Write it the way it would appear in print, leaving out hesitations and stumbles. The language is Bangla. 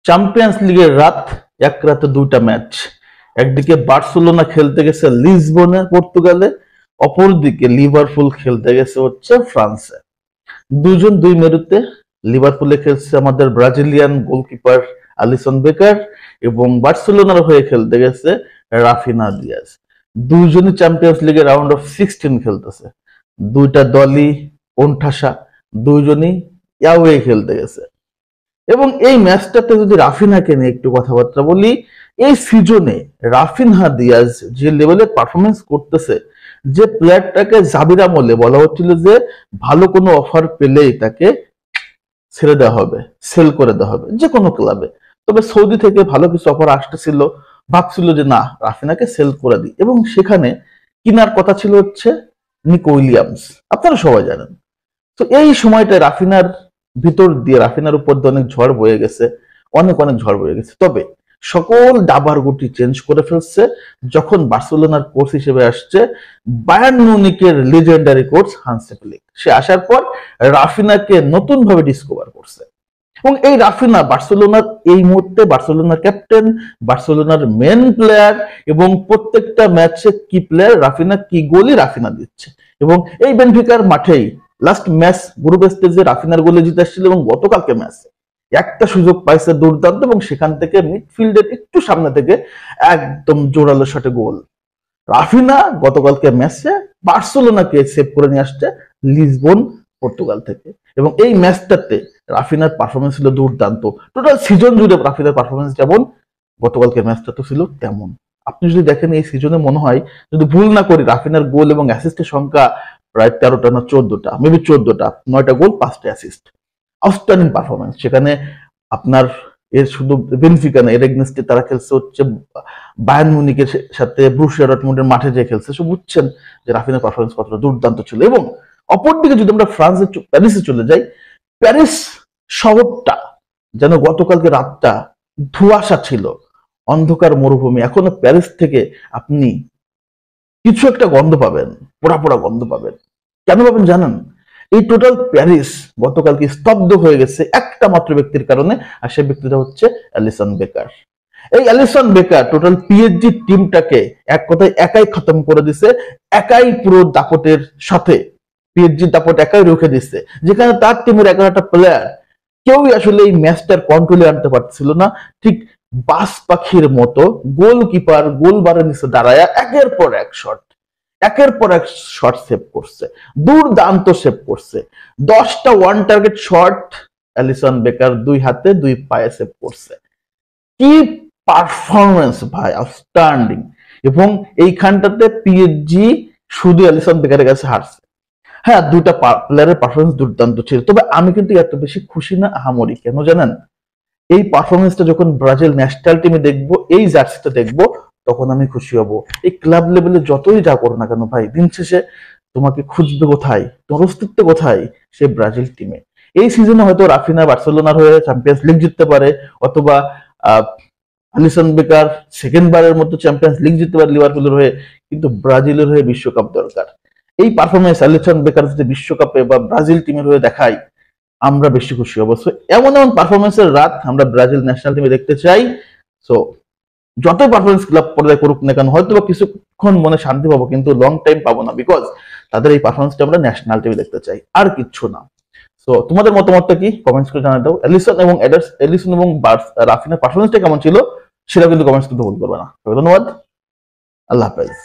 চ্যাম্পিয়ন্স লিগের রাত, এক রাতে দুইটা ম্যাচ। একদিকে বার্সেলোনা খেলতে গেছে লিসবনে পর্তুগালে, অপরদিকে লিভারপুল খেলতে গেছে হচ্ছে ফ্রান্সে। দুজন দুই মেরুতে। লিভারপুলে খেলছে আমাদের ব্রাজিলিয়ান গোলকিপার আলিসন বেকার, এবং বার্সেলোনার হয়ে খেলতে গেছে রাফিনা দিয়াজ। দুইজনই চ্যাম্পিয়ন্স লিগের রাউন্ড অফ 16 খেলতেছে। দুইটা দলই কোণঠাসা, দুইজনই অ্যাওয়ে খেলতে গেছে। এবং এই ম্যাচটাতে যদি রাফিনাকে নিয়ে একটু কথাবার্তা বলি, এই সিজনে রাফিনহা দিয়াজ যে লেভেলে পারফরমেন্স করতেছে, যে প্লেয়ারটাকে জাবির আমলে বলা হচ্ছিল যে ভালো কোনো অফার পেলেই তাকে ছেড়ে দেওয়া হবে, সেল করে দেওয়া হবে যে কোনো ক্লাবে। তবে সৌদি থেকে ভালো কিছু অফার আসতেছিল, ভাবছিল যে না, রাফিনাকে সেল করে দিই, এবং সেখানে কিনার কথা ছিল হচ্ছে নিকো উইলিয়ামস, আপনারা সবাই জানেন। তো এই সময়টা রাফিনার ভিতর দিয়ে, রাফিনার উপর দিয়ে অনেক ঝড় বয়ে গেছে, অনেক অনেক ঝড় বয়ে গেছে। তবে সকল ডাবার গুটি চেঞ্জ করে ফেলছে যখন বার্সেলোনার কোচ হিসেবে আসছে বায়ার্ন মিউনিখের লিজেন্ডারি কোচ হান্সি ফ্লিক। সে আসার পর রাফিনাকে নতুন ভাবে ডিসকভার করছে, এবং এই রাফিনা বার্সেলোনার এই মুহূর্তে বার্সেলোনার ক্যাপ্টেন, বার্সেলোনার মেন প্লেয়ার, এবং প্রত্যেকটা ম্যাচে কি প্লেয়ার রাফিনা, কি গোলই রাফিনা দিচ্ছে। এবং এই বেনফিকার মাঠেই লাস্ট ম্যাচ গ্রুপ স্টেজে রাফিনার গোলে জিতে আসছিল, এবং গতকালকে ম্যাচে একটা সুযোগ পাইছে দুর্দান্ত, এবং সেখান থেকে মিডফিল্ডের একটু সামনে থেকে একদম জোরালো শটে গোল। রাফিনা গতকালকে ম্যাচে বার্সেলোনাকে সেভ করে নিয়ে আসছে লিসবন পর্তুগাল থেকে। এবং এই ম্যাচটাতে রাফিনার পারফরমেন্স ছিল দুর্দান্ত। টোটাল সিজন জুড়ে রাফিনার পারফরমেন্স যেমন, গতকালকে ম্যাচটা তো ছিল তেমন। আপনি যদি দেখেন এই সিজনে মনে হয়, যদি ভুল না করি, রাফিনার গোল এবং অ্যাসিস্টের সংখ্যা প্রায় 13টা না 14টা, মেবি 14টা, 9টা গোল 5টা অ্যাসিস্ট। Outstanding performance. সেখানে আপনার এর শুধু বেনফিকা না, এর এগনেস্টে তারা খেলছে হচ্ছে বায়ার্ন মিউনিখের সাথে, ব্রুসিয়া ডর্টমুন্ডের মাঠে যে খেলছে, সব বুঝছেন যে রাফিনার পারফরমেন্স কতটা দুর্দান্ত ছিল। এবং অপরদিকে যদি আমরা প্যারিসে চলে যাই, প্যারিস শহরটা যেন গতকালকে রাতটা ধোঁয়াশা ছিল, অন্ধকার মরুভূমি। এখনো প্যারিস থেকে আপনি কিছু একটা গন্ধ পাবেন, পোড়া পোড়া গন্ধ পাবেন। কেন পাবেন জানেন? এই টোটাল প্যারিস গতকালকে স্তব্ধ হয়ে গেছে একটা মাত্র ব্যক্তির কারণে, আর সেই ব্যক্তিটা হচ্ছে অ্যালিসন বেকার। এই অ্যালিসন বেকার টোটাল পিএসজি টিমটাকে এক কথায় একাই খতম করে দিছে, একাই পুরো দাপটের সাথে পিএসজি দাপট একাই রুখে দিচ্ছে, যেখানে তার টিমের 11টা প্লেয়ার কেউই আসলে এই ম্যাচটার কন্ট্রোলে আনতে পারছিল না। ঠিক বাস পাখির মতো গোলকিপার গোলবারের নিচে দাঁড়ায় একের পর এক শট, একের পর এক শট সেভ করছে, দুর্দান্ত সেভ করছে। 10টা one target shot Alisson Becker দুই হাতে দুই পায়ে সেভ করছে। কি পারফরমেন্স ভাই, আউটস্ট্যান্ডিং। এবং এইখানটাতে পিএসজি শুধু অ্যালিসন বেকারের কাছে হারছে। হ্যাঁ, দুইটা প্লেয়ারের পারফরমেন্স দুর্দান্ত ছিল, তবে আমি কিন্তু এত বেশি খুশি না আহামরি। কেন জানেন? এই পারফরমেন্সটা যখন ব্রাজিল ন্যাশনাল টিমে দেখবো, এই জার্সিটা দেখবো, তখন আমি খুশি হব। এই ক্লাব লেভেলে যতই যা করো না কেন ভাই, দিন শেষে তোমাকে খুঁজবে কোথায়, তোমার অস্তিত্ব কোথায়? সে ব্রাজিল টিমে। এই সিজনে হয়তো রাফিনা বার্সেলোনার হয়ে চ্যাম্পিয়ন্স লিগ জিততে পারে, অথবা আলিসন বেকার সেকেন্ড বারের মতো চ্যাম্পিয়ন্স লিগ জিততে পারে লিভারপুলের হয়ে, কিন্তু ব্রাজিলের হয়ে বিশ্বকাপ দরকার। এই পারফরমেন্স আলিসন বেকার যদি বিশ্বকাপে বা ব্রাজিল টিমের হয়ে দেখায়, আমরা বেশি খুশি হব। সো এমন এমন পারফরমেন্সের রাত আমরা ব্রাজিল ন্যাশনাল টিমে দেখতে চাই। সো যতই পারফরমেন্স ক্লাব পর্যায়ে করুক না কেন, হয়তো বা কিছুক্ষণ মনে শান্তি পাবো, কিন্তু লং টাইম পাবো না, বিকজ তাদের এই পারফরমেন্সটা আমরা ন্যাশনাল টিমে দেখতে চাই, আর কিচ্ছু না। সো তোমাদের মতামতটা কি, কমেন্টস করে জানাই দাও। এলিসন এবং রাফিনের পারফরমেন্সটা কেমন ছিল সেটা কিন্তু কমেন্টস করতে ভুল করবে না। ধন্যবাদ, আল্লাহ হাফেজ।